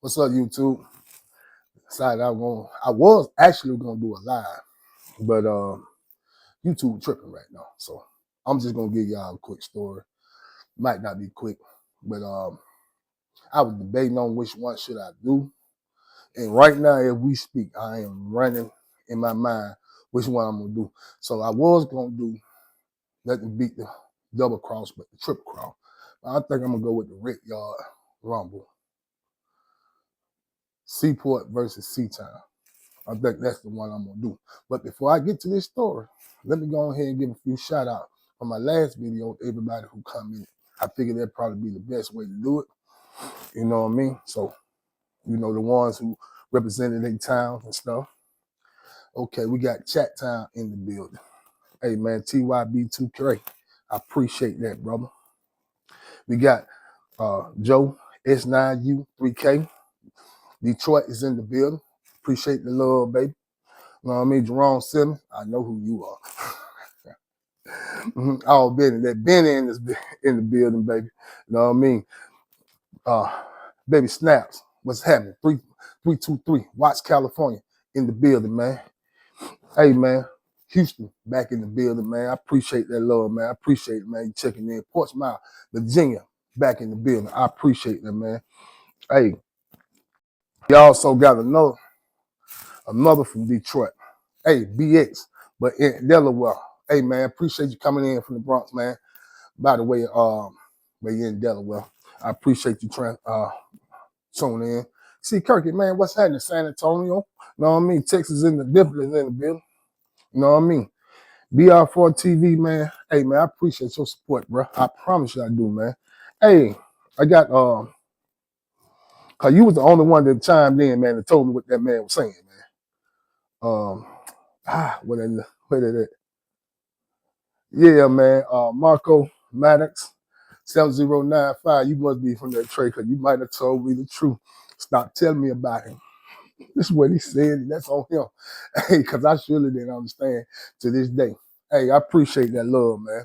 What's up, YouTube? Decided I was actually gonna do a live, but YouTube tripping right now. So I'm just gonna give y'all a quick story. Might not be quick, but I was debating on which one should I do. And right now, as we speak, I am running in my mind which one I'm gonna do. So I was gonna do nothing beat the double cross, but the triple cross. I think I'm gonna go with the Rick Yard Rumble. Seaport versus Seatown. I think that's the one I'm gonna do. But before I get to this story, let me go ahead and give a few shout outs from my last video to everybody who commented. I figured that'd probably be the best way to do it. You know what I mean? So, the ones who represented their towns and stuff. Okay, we got Chat Town in the building. Hey man, TYB2K. I appreciate that, brother. We got Joe S9U3K. Detroit is in the building. Appreciate the love, baby. You know what I mean? Jerome Simmons, I know who you are. Oh, Benny, that Benny in the building, baby. You know what I mean? Baby Snaps, what's happening? 323, Watts, California, in the building, man. Hey, man, Houston, back in the building, man. I appreciate that love, man. I appreciate it, man. You checking in. Portsmouth, Virginia, back in the building. I appreciate that, man. Hey, you also got another from Detroit. Hey, BX, but in Delaware. Hey, man, appreciate you coming in from the Bronx, man. By the way, where you're in Delaware, I appreciate you tuning in. See, Kirky, man, what's happening? San Antonio, you know what I mean? Texas definitely in the building. You know what I mean? BR4 TV, man. Hey, man, I appreciate your support, bro. I promise you I do, man. Hey, I got cause you was the only one that chimed in, man, and told me what that man was saying, man. What is it? Yeah, man. Marco Maddox, 7095. You must be from that trade because you might have told me the truth. Stop telling me about him. This is what he said. That's on him. Hey, because I surely didn't understand to this day. Hey, I appreciate that love, man.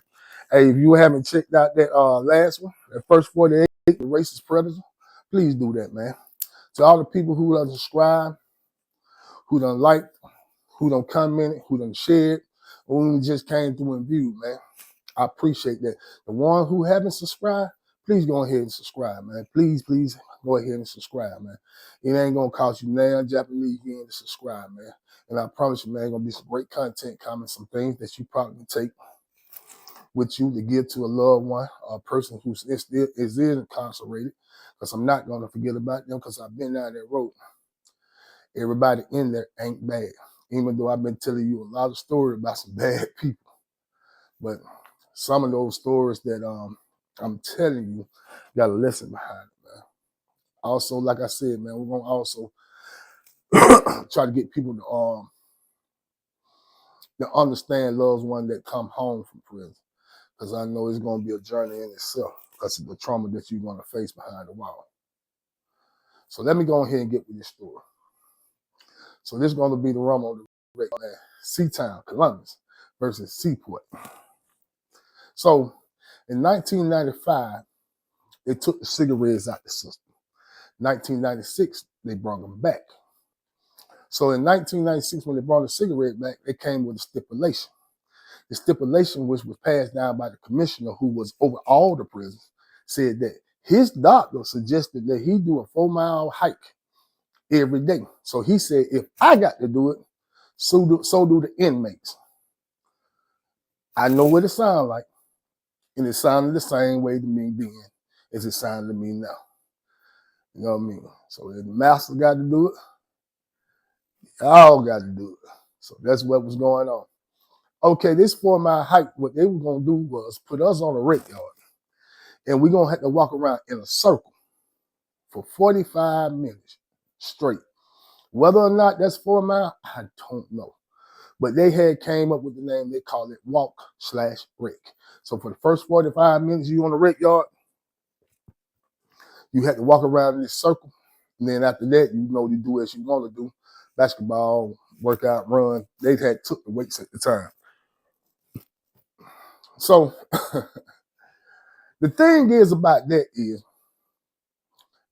Hey, if you haven't checked out that last one, that first 48, the racist predator, please do that, man. To all the people who done subscribe, who done liked, who done commented, who done shared, who just came through and viewed, man. I appreciate that. The one who haven't subscribed, please go ahead and subscribe, man. Please go ahead and subscribe, man. It ain't gonna cost you now Japanese yen to subscribe, man. And I promise you, man, gonna be some great content coming, some things that you probably take with you to give to a loved one, a person who is incarcerated. Because I'm not gonna forget about them because I've been down that road. Everybody in there ain't bad. Even though I've been telling you a lot of stories about some bad people. But some of those stories that I'm telling you got a lesson behind it, man. Also, like I said, man, we're gonna also try to get people to understand loved ones that come home from prison, because I know it's gonna be a journey in itself because of the trauma that you're gonna face behind the wall. So let me go ahead and get with this story. So this is gonna be the Rumble of the Red Man, Seatown, Columbus versus Seaport. So in 1995, they took the cigarettes out the system. 1996, they brought them back. So in 1996, when they brought the cigarette back, they came with a stipulation. The stipulation, which was passed down by the commissioner who was over all the prisons, said that his doctor suggested that he do a 4-mile hike every day. So he said, if I got to do it, so do the inmates. I know what it sounds like, and it sounded the same way to me then as it sounded to me now. You know what I mean? So if the master got to do it, y'all got to do it. So that's what was going on. Okay, this 4-mile hike, what they were going to do was put us on a rec yard, and we're going to have to walk around in a circle for 45 minutes straight. Whether or not that's 4 miles, I don't know. But they had came up with the name, they call it walk/rec. So for the first 45 minutes you on the rec yard, you had to walk around in this circle. And then after that, you do as you want to do. Basketball, workout, run. They had took the weights at the time. So the thing is about that is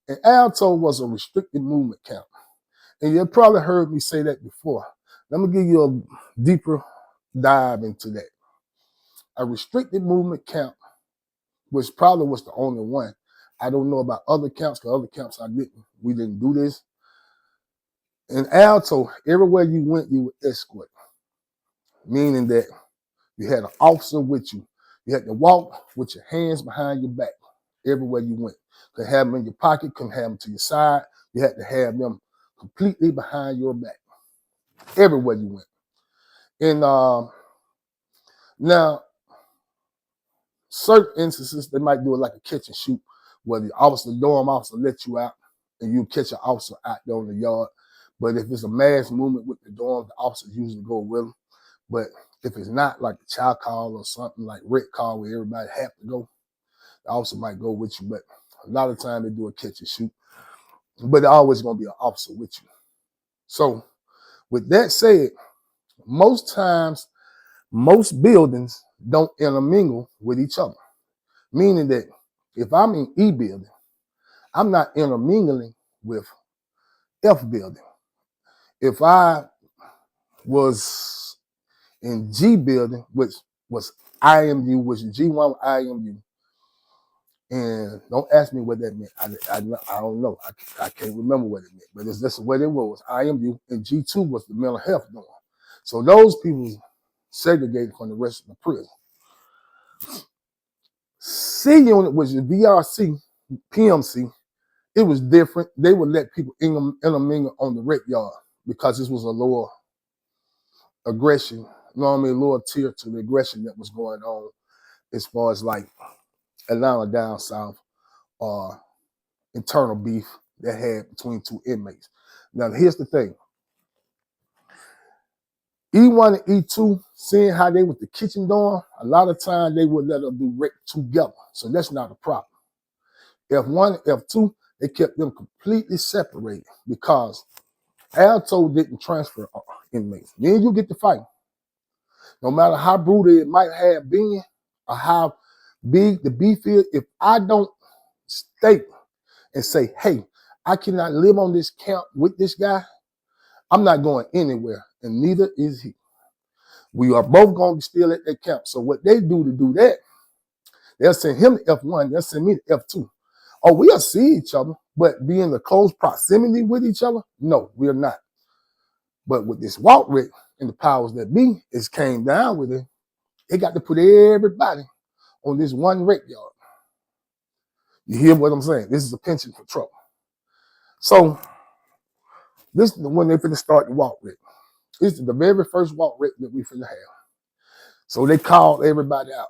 And Alto was a restricted movement camp. And you probably heard me say that before. Let me give you a deeper dive into that. A restricted movement camp, which probably was the only one. I don't know about other camps, because other camps we didn't do this. In Alto, everywhere you went, you would escort, meaning that you had an officer with you. You had to walk with your hands behind your back everywhere you went. Could have them in your pocket, couldn't have them to your side. You had to have them completely behind your back everywhere you went. And now, certain instances, they might do it like a catch and shoot, where the dorm officer let you out and you catch an officer out there on the yard. But if it's a mass movement with the dorm, the officers usually go with them. But if it's not, like a child call or something like red call where everybody have to go, the officer might go with you. But a lot of time they do a catch and shoot. But there's always going to be an officer with you. So with that said, most times, most buildings don't intermingle with each other. Meaning that if I'm in E building, I'm not intermingling with F building. If I was in G building, which was IMU, which is G1 IMU, and don't ask me what that meant. I don't know. I can't remember what it meant, but that's what it was. IMU, and G2 was the mental health dorm. So those people segregated from the rest of the prison. C unit, which is VRC, PMC, it was different. They would let people intermingle on the rec yard because this was a lower aggression, you know what I mean, lower tier to the aggression that was going on as far as like Atlanta down south or internal beef that had between two inmates. Now, here's the thing. E1 and E2, seeing how they with the kitchen dorm, a lot of times they would let them do rec together. So that's not a problem. F1 and F2, they kept them completely separated because Alto didn't transfer inmates. Then you get to fight. No matter how brutal it might have been or how big the beef is, if I don't state and say, hey, I cannot live on this camp with this guy, I'm not going anywhere, and neither is he. We are both going to be still at that camp. So what they do to do that, they'll send him to F1, they'll send me to F2. Oh, we'll see each other, but be in the close proximity with each other? No, we're not. But with this walk rate and the powers that be, it came down with it. They got to put everybody on this one rec yard. You hear what I'm saying? This is a pension for trouble. So this is when they finna start the walk rec. This is the very first walk rec that we finna have. So they called everybody out.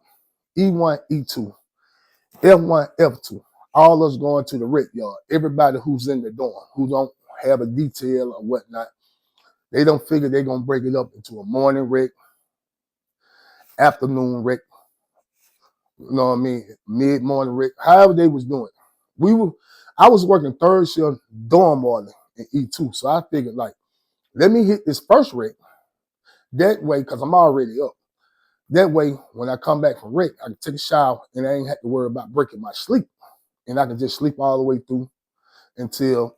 E1, E2, F1, F2. All us going to the rec yard. Everybody who's in the dorm, who don't have a detail or whatnot, they don't figure they're going to break it up into a morning rec, afternoon rec, you know what I mean, mid-morning rec, however they was doing it. I was working third shift dorm morning in E2, so I figured, like, let me hit this first rec. That way, because I'm already up. That way, when I come back from rec, I can take a shower and I ain't have to worry about breaking my sleep. And I can just sleep all the way through until,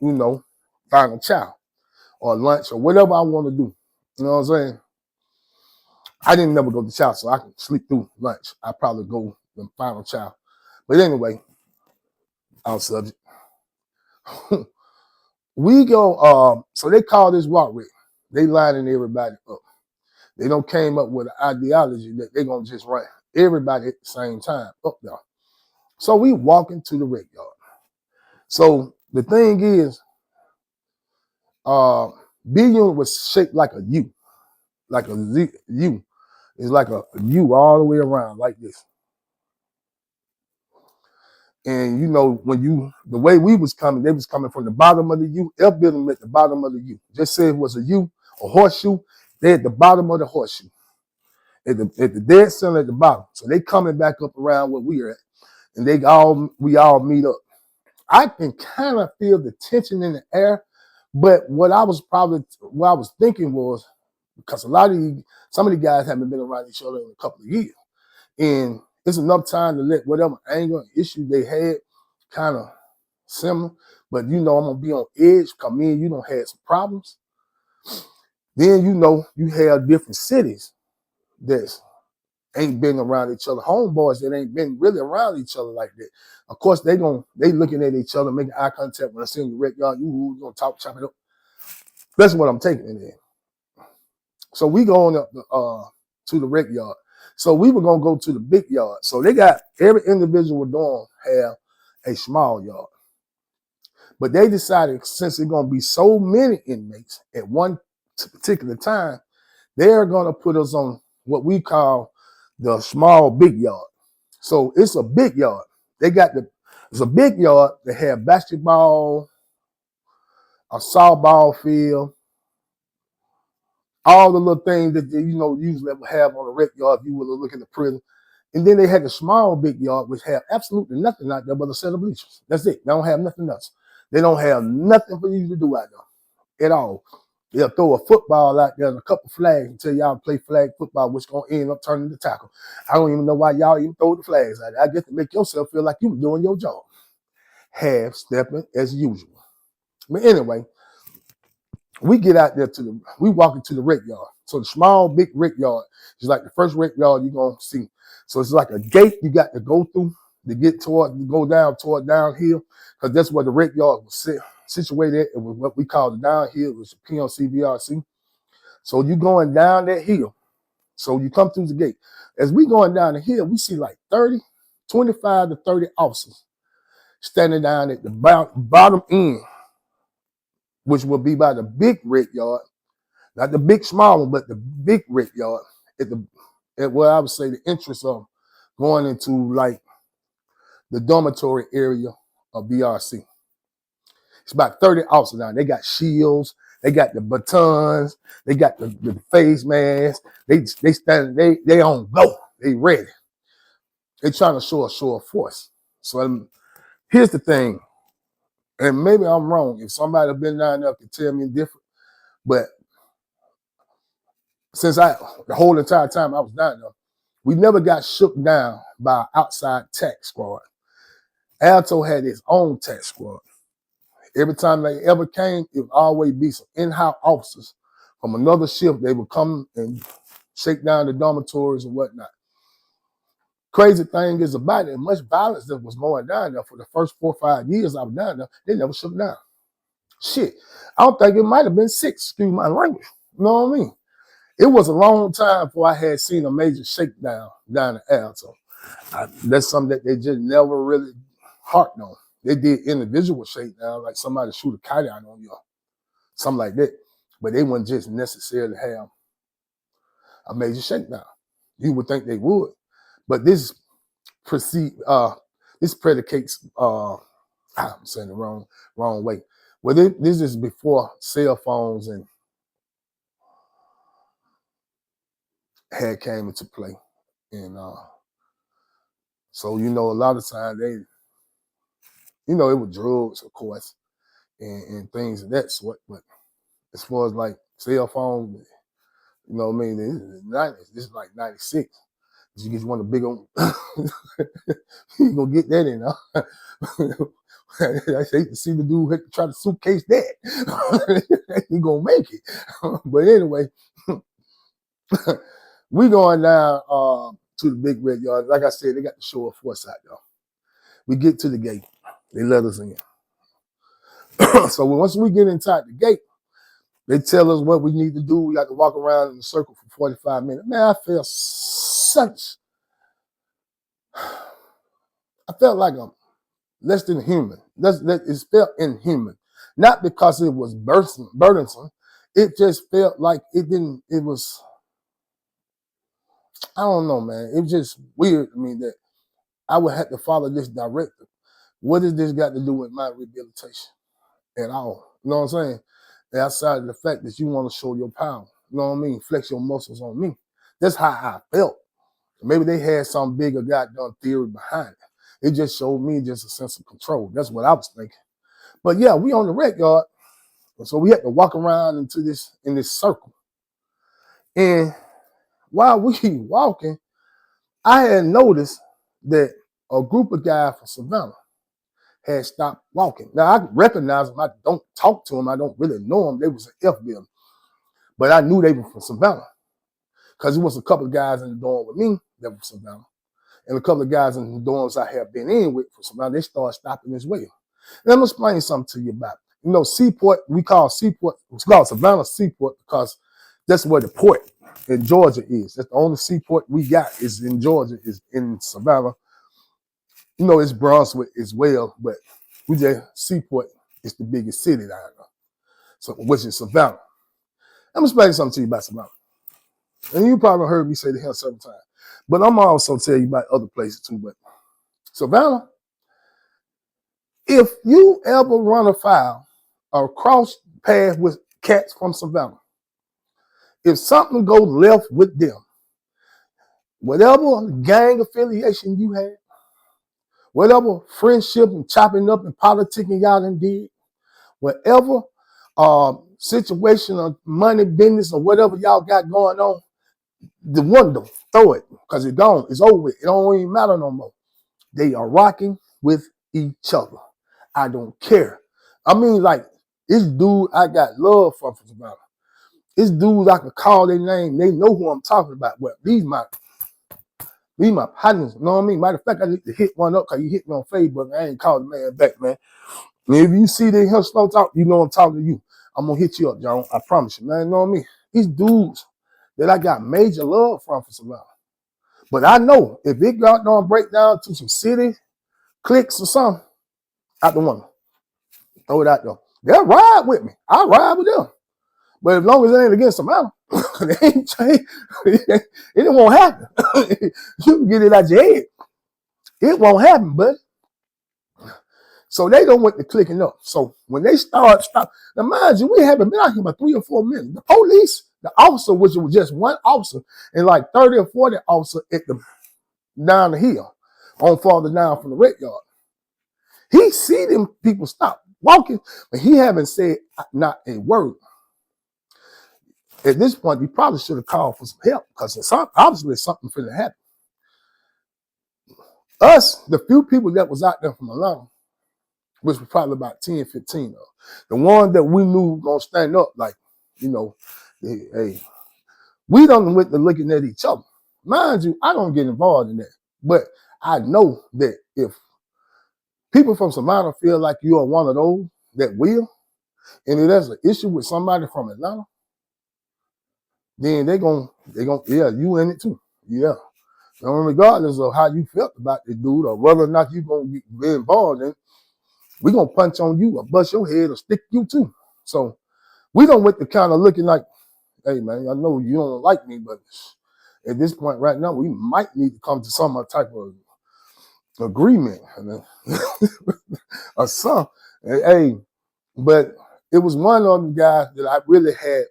final chow or lunch or whatever I want to do. You know what I'm saying? I didn't never go to chow, so I can sleep through lunch. I probably go the final chow. But anyway, out subject. We go, so they call this walk rec. They lining everybody up. They don't came up with an ideology that they're going to just run everybody at the same time up there. So we walk into the rec yard. So the thing is, B unit was shaped like a U, like a Z, U. It's like a U all the way around like this. And the way we was coming, they was coming from the bottom of the U. F building at the bottom of the U. Just say it was a U, a horseshoe, they at the bottom of the horseshoe. At the dead center at the bottom. So they coming back up around where we are at. And we all meet up. I can kind of feel the tension in the air, but what I was thinking was, because some of the guys haven't been around each other in a couple of years. And it's enough time to let whatever anger and issue they had kind of similar, but you know I'm gonna be on edge because me and you don't have some problems. Then you know you have different cities that ain't been around each other, homeboys that ain't been really around each other like that. Of course, they looking at each other, making eye contact when I see in the wreck yard. You gonna talk, chop it up. That's what I'm taking it in. So we going up to the wreck yard. So we were gonna go to the big yard. So they got every individual dorm have a small yard. But they decided since it's gonna be so many inmates at one particular time, they're gonna put us on what we call the small big yard. So it's a big yard. It's a big yard that have basketball, a softball field, all the little things that usually have on a rec yard if you were to look at the prison. And then they had the small big yard, which have absolutely nothing out there but a set of bleachers. That's it. They don't have nothing else. They don't have nothing for you to do out there at all. They'll throw a football out there and a couple flags and tell y'all play flag football, which gonna end up turning the tackle. I don't even know why y'all even throw the flags out there. I guess to make yourself feel like you were doing your job. Half stepping as usual. But anyway, we get out there we walk into the rec yard. So the small, big rec yard is like the first rec yard you're gonna see. So it's like a gate you got to go through to go down toward downhill, because that's where the rec yard was situated. It was what we call the downhill, it was the PMCVRC. So you going down that hill. So you come through the gate. As we going down the hill, we see like 25 to 30 officers standing down at the bottom end, which will be by the big rec yard, not the big small one, but the big rec yard at what I would say the entrance of going into like the dormitory area of BRC. It's about 30 officers now. They got shields, they got the batons, they got the face masks. They on go. They ready. They trying to show of force. So here's the thing, and maybe I'm wrong. If somebody have been down there can tell me different, but since the whole entire time I was down there, we never got shook down by an outside tax squad. Alto had its own tax squad. Every time they ever came, it would always be some in-house officers from another shift. They would come and shake down the dormitories and whatnot. Crazy thing is about it, much violence that was going down there for the first 4 or 5 years I was down there, they never shook down. Shit, I don't think it might have been 6, excuse my language. You know what I mean? It was a long time before I had seen a major shakedown down in Alto. That's something that they just never really harped on. They did individual shakedown, like somebody shoot a kite out on you, something like that. But they wouldn't just necessarily have a major shakedown. You would think they would, but this predicates. I'm saying the wrong way. Well, this is before cell phones and had came into play, and so a lot of times they, it was drugs, of course, and things of that sort. But as far as like cell phones, you know what I mean? This is like 96. You get one of the big old, you gonna get that in, huh? I hate to see the dude have to try to suitcase that. He gonna make it. But anyway, we going down to the big red yard. Like I said, they got the show of force out there. We get to the gate. They let us in. So once we get inside the gate, they tell us what we need to do. We got to walk around in a circle for 45 minutes. Man, I felt like I'm less than human. It felt inhuman. Not because it was burdensome. It just felt like it was, I don't know, man. It was just weird to me that I would have to follow this directive. What has this got to do with my rehabilitation at all? You know what I'm saying? Outside of the fact that you want to show your power. You know what I mean? Flex your muscles on me. That's how I felt. Maybe they had some bigger goddamn theory behind it. It just showed me just a sense of control. That's what I was thinking. But yeah, we on the rec yard. So we had to walk around in this circle. And while we walking, I had noticed that a group of guys from Savannah had stopped walking. Now, I recognize them. I don't talk to them. I don't really know them. They was an F building. But I knew they were from Savannah because there was a couple of guys in the dorm with me that were from Savannah. And a couple of guys in the dorms I have been in with from Savannah, they started stopping as well. And I'm going to explain something to you about it. You know, Seaport, we call Savannah Seaport because that's where the port in Georgia is. That's the only seaport we got is in Georgia, is in Savannah. You know, it's Brunswick as well, but we just, Seaport is the biggest city down there, so, which is Savannah. I'm going to explain something to you about Savannah. And you probably heard me say the hell several times. But I'm also tell you about other places too. But Savannah, if you ever run afoul or cross paths with cats from Savannah, if something goes left with them, whatever gang affiliation you had, whatever friendship and chopping up and politicking y'all done did, whatever situation or money business or whatever y'all got going on, the window, throw it, because it's gone. It's over with. It don't even matter no more. They are rocking with each other. I don't care. I mean, like, this dude I got love from Savannah. This dude I can call their name. They know who I'm talking about. Well, these my partners. You know what I mean? Matter of fact, I need to hit one up because you hit me on Facebook. I ain't called the man back, man. And if you see they here slow talk, you know I'm talking to you. I'm going to hit you up, John. I promise you, man. You know what I mean? These dudes that I got major love from Savannah. But I know if it got on break down to some city clicks or something, out the window. Throw it out there. They'll ride with me. I'll ride with them. But as long as it ain't against Savannah, it ain't changed. It won't happen. You can get it out your head. It won't happen, buddy. So they don't want the clicking up. So when they stop. Now mind you, we haven't been out here about 3 or 4 minutes. The police, the officer, which was just one officer, and like 30 or 40 officers down the hill, on farther down from the red yard. He see them people stop walking, but he haven't said not a word. At this point, he probably should have called for some help because obviously something finna happen. Us, the few people that was out there from Atlanta, which was probably about 10, 15 of them, the ones that we knew were gonna stand up, like, you know, hey, we don't went to looking at each other. Mind you, I don't get involved in that, but I know that if people from Savannah feel like you are one of those that will, and if there's an issue with somebody from Atlanta, then they gonna, yeah, you in it too. Yeah. And regardless of how you felt about this dude or whether or not you gonna be involved in, we gonna punch on you or bust your head or stick you too. So we don't want the kind of looking like, hey man, I know you don't like me, but at this point right now, we might need to come to some type of agreement or something. Hey, but it was one of them guys that I really had.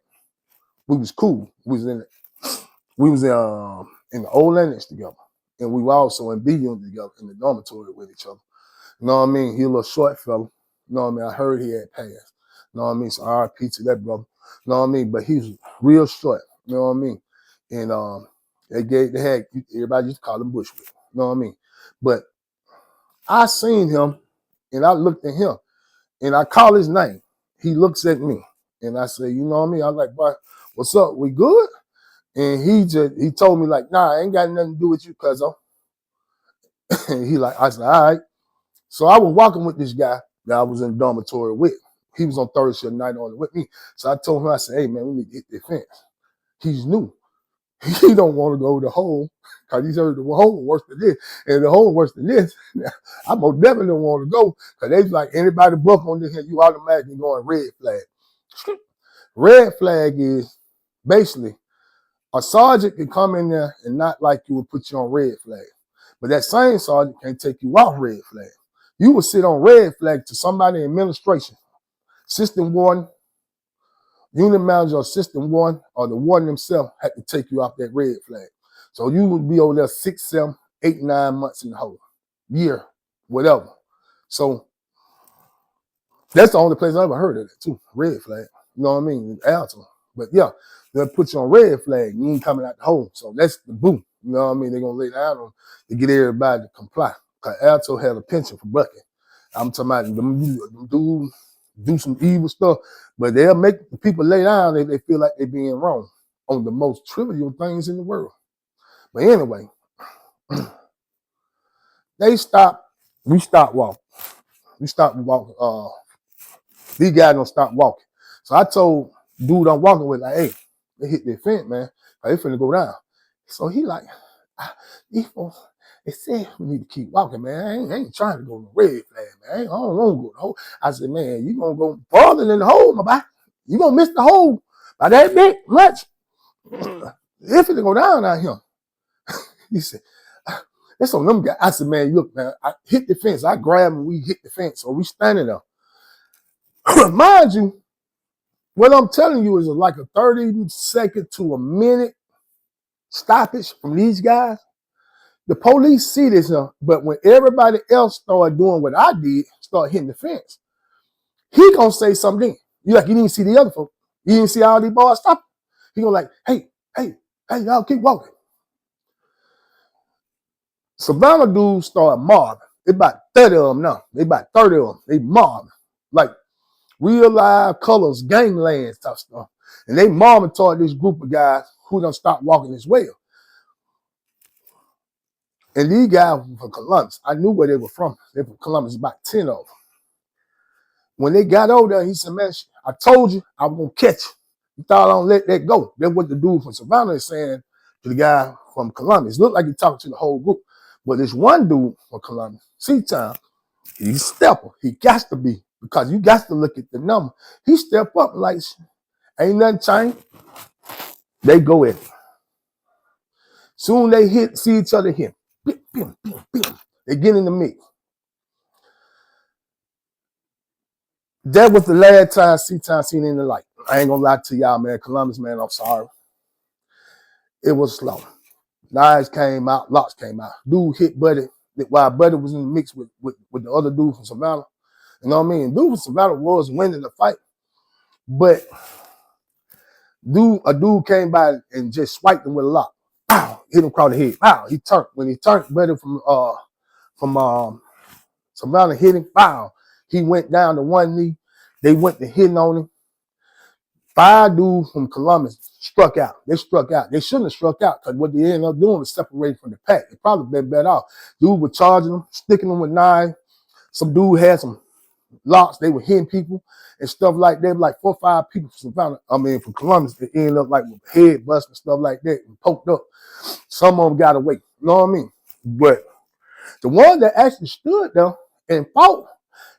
We was cool. We was in the old Lennox together, and we were also in B unit together in the dormitory with each other. You know what I mean? He a little short fella. You know what I mean? I heard he had passed. You know what I mean? So RIP to that brother. You know what I mean? But he was real short. You know what I mean? And they had everybody used to call him Bushwick. You know what I mean? But I seen him, and I looked at him, and I call his name. He looks at me, and I say, you know what I mean? I was like, boy, what's up? We good? And he told me like, nah, I ain't got nothing to do with you, cuzzo. And I said, all right. So I was walking with this guy that I was in the dormitory with. He was on Thursday night on with me. So I told him, I said, hey man, we need to hit the fence. He's new. He don't want to go to the hole because he's heard the hole worse than this. And the hole worse than this, I most definitely don't want to go because they like anybody buck on this here, you automatically going red flag. Red flag is basically a sergeant can come in there and not like you would put you on red flag. But that same sergeant can't take you off red flag. You would sit on red flag to somebody in administration, assistant warden, unit manager, assistant warden, or the warden himself had to take you off that red flag. So you would be over there 6, 7, 8, 9 months in the hole, year, whatever. So that's the only place I ever heard of it too, red flag. You know what I mean? Alto. But yeah, they'll put you on red flag. You ain't coming out the hole. So that's the boom. You know what I mean? They're going to lay down on to get everybody to comply. Because Alto had a pension for bucking. I'm talking about them dudes do some evil stuff, but they'll make the people lay down if they feel like they're being wrong on the most trivial things in the world. But anyway, we stopped walking. We stopped walking. These guys don't stop walking. So I told dude I'm walking with, like, hey, they hit their fence, man. They finna go down. So he like, these folks, they said we need to keep walking, man. I ain't trying to go to the red flag, man. I don't want to go to the hole. I said, man, you gonna go farther than the hole, my boy. You gonna miss the hole by that big much. If it go down out here. He said, that's on them guys. I said, man, look, man, I hit the fence. I grabbed him, we hit the fence. So we standing there. Mind you, what I'm telling you is like a 30-second to a minute stoppage from these guys. The police see this, but when everybody else started doing what I did, start hitting the fence, he gonna say something. You didn't see the other folks. You didn't see all these boys stop. He gonna like, hey, y'all keep walking. Savannah dudes started mobbing. They about 30 of them now. They about 30 of them. They mobbing. Like real live colors, gangland type stuff. And they mobbing toward this group of guys who done stopped walking as well. And these guys were from Columbus. I knew where they were from. They were from Columbus, about 10 of them. When they got over there, he said, man, I told you I was going to catch you. You thought I don't let that go. That's what the dude from Savannah is saying to the guy from Columbus. It looked like he talking to the whole group. But this one dude from Columbus, C-Town, he's a stepper. He got to be, because you got to look at the number. He step up like, ain't nothing changed. They go at it. Soon they see each other here. They get in the mix. That was the last time C-Town seen in the light. I ain't gonna lie to y'all, man. Columbus, man, I'm sorry. It was slow. Knives came out, locks came out. Dude hit Buddy while Buddy was in the mix with the other dude from Savannah. You know what I mean? Dude from Savannah was winning the fight, but a dude came by and just swiped him with a lock. Pow, hit him across the head. Pow, he turned. When he turned, Buddy from Savannah hit him. Pow, he went down to one knee. They went to hitting on him. 5 dudes from Columbus struck out. They struck out. They shouldn't have struck out, because what they ended up doing was separating from the pack. It probably been better off. Dude was charging them, sticking them with knives. Some dude had some locks. They were hitting people and stuff like that. Like 4 or 5 people from Columbus, they ended up like with head bust and stuff like that and poked up. Some of them got away. You know what I mean? But the one that actually stood there and fought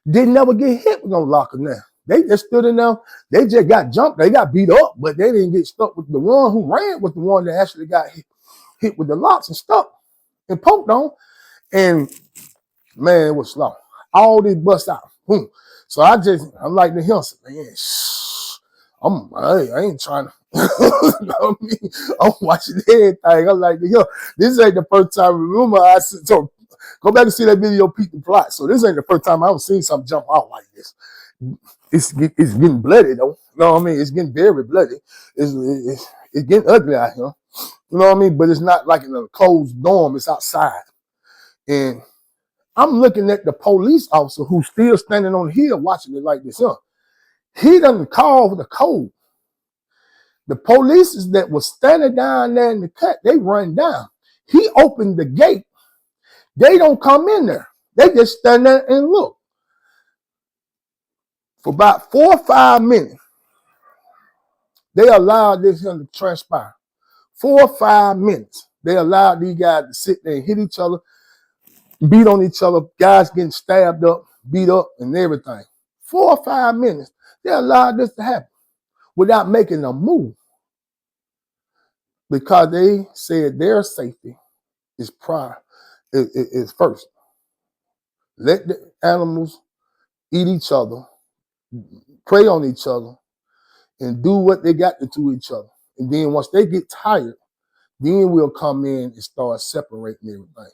didn't never get hit with no locker now. They just stood in there. They just got jumped. They got beat up, but they didn't get stuck with the one who ran was the one that actually got hit with the locks and stuck and poked on. And man, it was slow. All this bust out. Boom. So I'm like the him, man, I ain't trying to. You know what I mean? I'm watching everything. I'm like, this ain't the first time. Remember, so go back and see that video, Pete the Plot. So this ain't the first time I've seen something jump out like this. It's getting bloody though. You know what I mean? It's getting very bloody. It's getting ugly out here. You know what I mean? But it's not like in a closed dorm. It's outside. And I'm looking at the police officer who's still standing on the hill watching it like this. He doesn't call the code. The police that was standing down there in the cut, they run down. He opened the gate. They don't come in there. They just stand there and look. For about 4 or 5 minutes, they allowed this to transpire. 4 or 5 minutes. They allowed these guys to sit there and hit each other, beat on each other, guys getting stabbed up, beat up, and everything. 4 or 5 minutes. They allowed this to happen without making a move, because they said their safety is first. Let the animals eat each other, prey on each other, and do what they got to do each other. And then once they get tired, then we'll come in and start separating everything.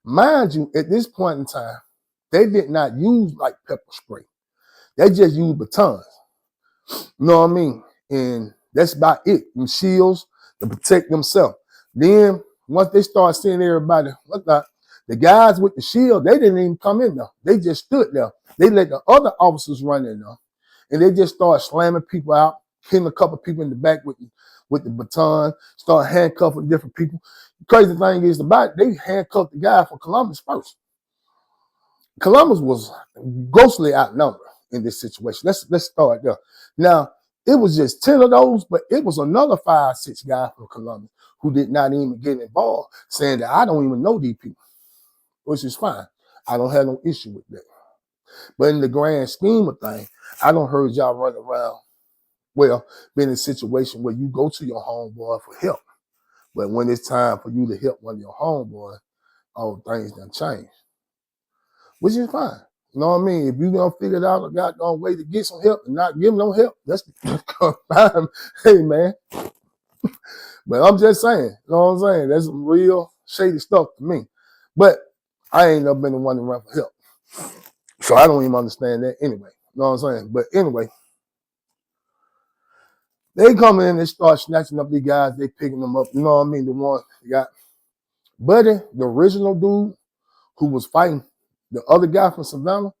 Mind you, at this point in time, they did not use like pepper spray. They just used batons. You know what I mean? And that's about it. And shields to protect themselves. Then once they start seeing everybody, The guys with the shield, they didn't even come in there. They just stood there. They let the other officers run in there. And they just started slamming people out, hitting a couple people in the back with the baton, started handcuffing different people. The crazy thing is about it, they handcuffed the guy from Columbus first. Columbus was grossly outnumbered in this situation. Let's start there. Now, it was just 10 of those, but it was another 5, 6 guys from Columbus who did not even get involved, saying that I don't even know these people, which is fine. I don't have no issue with that. But in the grand scheme of things, I don't heard y'all run around, well, been in a situation where you go to your homeboy for help. But when it's time for you to help one of your homeboys, all things done change, which is fine. You know what I mean? If you gonna figure out a goddamn way to get some help and not give them no help, that's fine. Hey, man. But I'm just saying, you know what I'm saying? That's some real shady stuff to me. But I ain't never been the one to run for help. So I don't even understand that anyway. You know what I'm saying? But anyway, they come in and start snatching up these guys, they picking them up. You know what I mean? The one they got Buddy, the original dude who was fighting the other guy from Savannah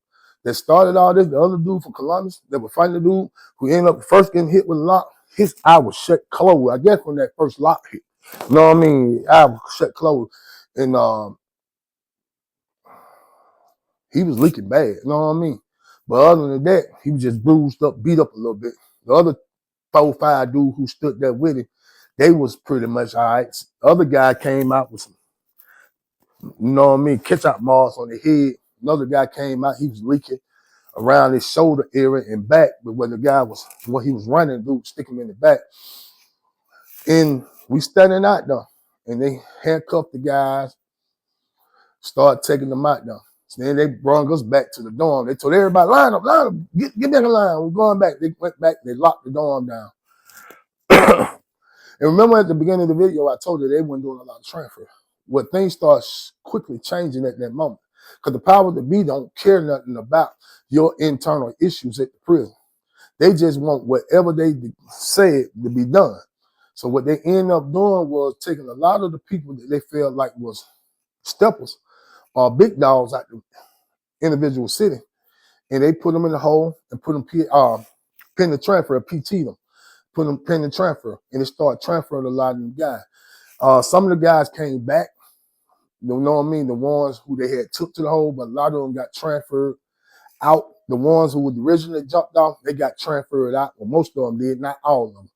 that started all this, the other dude from Columbus that was fighting the dude who ended up first getting hit with a lock, his eye was shut closed, I guess, from that first lock hit. You know what I mean? Eye was shut closed. And he was leaking bad, you know what I mean? But other than that, he was just bruised up, beat up a little bit. The other 4, 5 dudes who stood there with him, they was pretty much all right. The other guy came out with some, you know what I mean, catch-out marks on the head. Another guy came out, he was leaking around his shoulder area and back, but when the guy was, when he was running, dude stick him in the back. And we standing out there, and they handcuffed the guys, started taking them out there. So then they brought us back to the dorm. They told everybody, line up, get back in line. We're going back. They went back, they locked the dorm down. And remember at the beginning of the video, I told you they weren't doing a lot of transfer. Well, things start quickly changing at that moment. Because the power to be don't care nothing about your internal issues at the prison. They just want whatever they said to be done. So what they end up doing was taking a lot of the people that they felt like was steppers or big dogs out the individual city, and they put them in the hole and put them pin the transfer, PT them, put them pin the transfer, and they start transferring a lot of them guys. Some of the guys came back, you know what I mean, the ones who they had took to the hole, but a lot of them got transferred out. The ones who originally jumped off, they got transferred out. Well, most of them did, not all of them.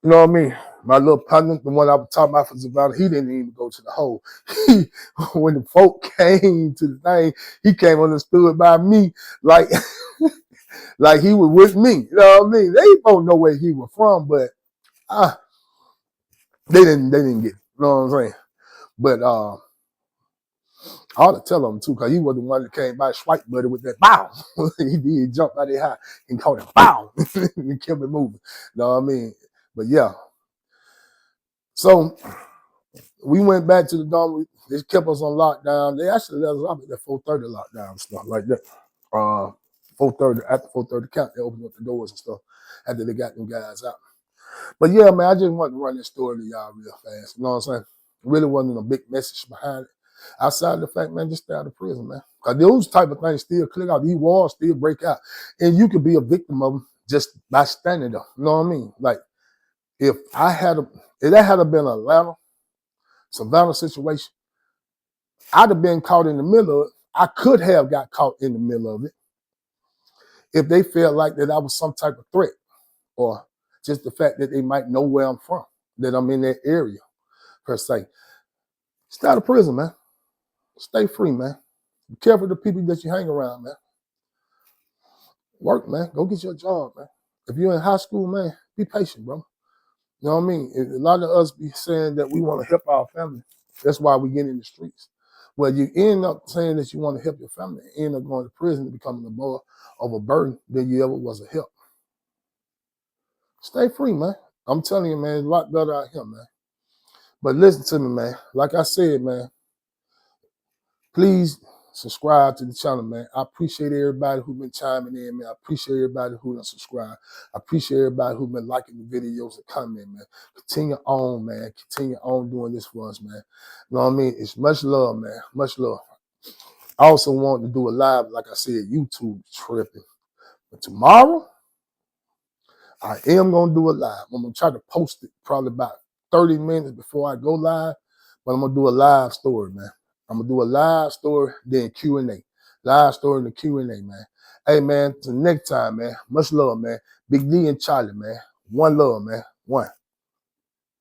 You know what I mean? My little partner, the one I was talking about for Savannah, he didn't even go to the hole. When the folk came to the thing, he came understood by me like, like he was with me. You know what I mean? They don't know where he was from, but they didn't get it. You know what I'm saying? But I ought to tell him too, because he was the one that came by swipe buddy with that bow. He did jump out there high and caught it bow and kept it moving. You know what I mean? But yeah. So we went back to the dorm. They kept us on lockdown. They actually let us off at that 4:30 lockdown and stuff like that. 4:30, after 4:30 count, they opened up the doors and stuff after they got them guys out. But yeah, man, I just wanted to run this story to y'all real fast. You know what I'm saying? Really wasn't a big message behind it. Outside of the fact, man, just stay out of prison, man. Because those type of things still click out. These walls still break out. And you could be a victim of them just by standing there. You know what I mean? Like, if that had been Atlanta, Savannah situation, I'd have been caught in the middle of it. I could have got caught in the middle of it if they felt like that I was some type of threat, or just the fact that they might know where I'm from, that I'm in that area, per se. Stay out of prison, man. Stay free, man. Be careful of the people that you hang around, man. Work, man. Go get your job, man. If you're in high school, man, be patient, bro. You know what I mean? A lot of us be saying that we want to help our family. That's why we get in the streets. Well, you end up saying that you want to help your family, and end up going to prison and becoming more of a burden than you ever was a help. Stay free, man. I'm telling you, man, it's a lot better out here, man. But listen to me, man. Like I said, man, please subscribe to the channel, man. I appreciate everybody who's been chiming in, man. I appreciate everybody who done subscribed. I appreciate everybody who's been liking the videos and commenting, man. Continue on, man. Continue on doing this for us, man. You know what I mean? It's much love, man. Much love. I also want to do a live, like I said, YouTube tripping. But tomorrow, I am going to do a live. I'm going to try to post it probably about 30 minutes before I go live, but I'm going to do a live story, man. I'm going to do a live story, then Q&A. Live story and the Q&A, man. Hey, man, till next time, man. Much love, man. Big D and Charlie, man. One love, man. One.